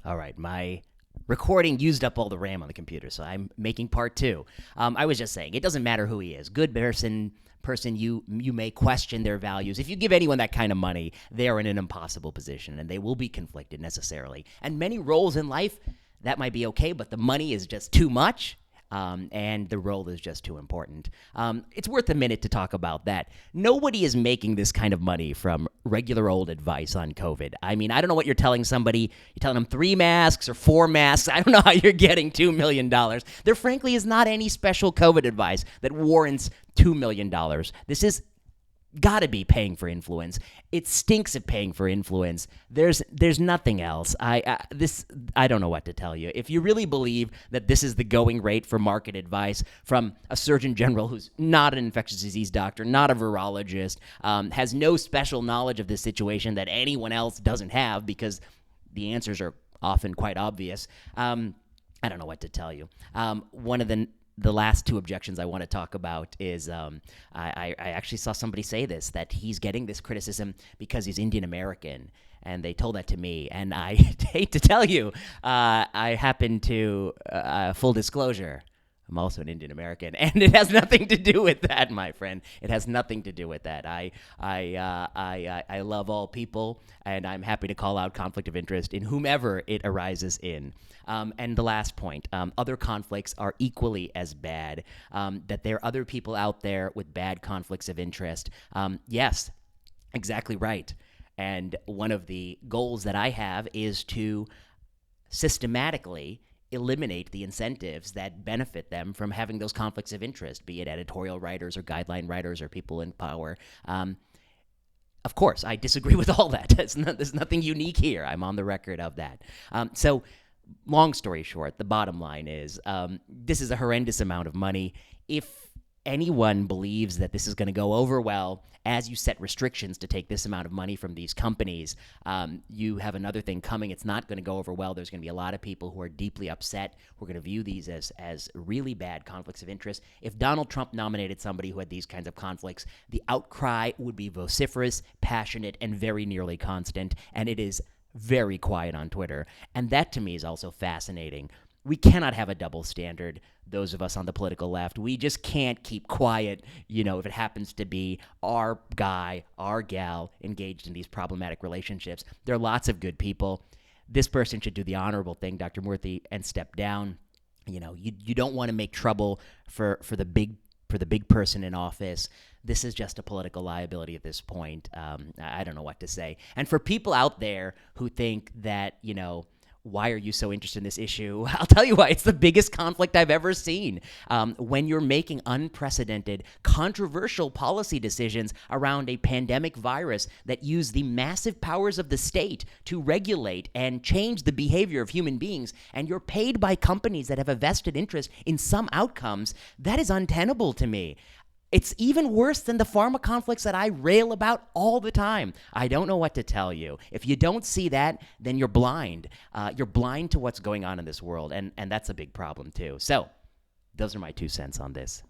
All right, my recording used up all the RAM on the computer, so I'm making part two. I was just saying, it doesn't matter who he is. Good person you may question their values. If you give anyone that kind of money, they are in an impossible position, and they will be conflicted necessarily. And many roles in life, that might be okay, but the money is just too much. And the role is just too important. It's worth a minute to talk about that. Nobody is making this kind of money from regular old advice on COVID. I mean, I don't know what you're telling somebody. You're telling them 3 masks or 4 masks. I don't know how you're getting $2 million. There, frankly, is not any special COVID advice that warrants $2 million. This is got to be paying for influence. It stinks at paying for influence. There's nothing else. I don't know what to tell you. If you really believe that this is the going rate for market advice from a surgeon general who's not an infectious disease doctor, not a virologist, has no special knowledge of this situation that anyone else doesn't have because the answers are often quite obvious, I don't know what to tell you. One of the last 2 objections I want to talk about is I actually saw somebody say this, that he's getting this criticism because he's Indian American, and they told that to me. And I hate to tell you, I happen to, full disclosure, I'm also an Indian American, and it has nothing to do with that, my friend. It has nothing to do with that. I love all people, and I'm happy to call out conflict of interest in whomever it arises in. And the last point, other conflicts are equally as bad, that there are other people out there with bad conflicts of interest. Yes, exactly right. And one of the goals that I have is to systematically eliminate the incentives that benefit them from having those conflicts of interest, be it editorial writers or guideline writers or people in power. Of course, I disagree with all that. There's nothing unique here. I'm on the record of that. So long story short, the bottom line is this is a horrendous amount of money. If anyone believes that this is going to go over well, as you set restrictions to take this amount of money from these companies, you have another thing coming. It's not going to go over well. There's going to be a lot of people who are deeply upset, who are going to view these as really bad conflicts of interest. If Donald Trump nominated somebody who had these kinds of conflicts, the outcry would be vociferous, passionate, and very nearly constant, and it is very quiet on Twitter. And that, to me, is also fascinating. We cannot have a double standard, those of us on the political left. We just can't keep quiet, if it happens to be our guy, our gal engaged in these problematic relationships. There are lots of good people. This person should do the honorable thing, Dr. Murthy, and step down. You don't want to make trouble for the big person in office. This is just a political liability at this point. I don't know what to say. And for people out there who think that, why are you so interested in this issue? I'll tell you why. It's the biggest conflict I've ever seen. When you're making unprecedented, controversial policy decisions around a pandemic virus that use the massive powers of the state to regulate and change the behavior of human beings, and you're paid by companies that have a vested interest in some outcomes, that is untenable to me. It's even worse than the pharma conflicts that I rail about all the time. I don't know what to tell you. If you don't see that, then you're blind. You're blind to what's going on in this world, and that's a big problem too. So those are my 2 cents on this.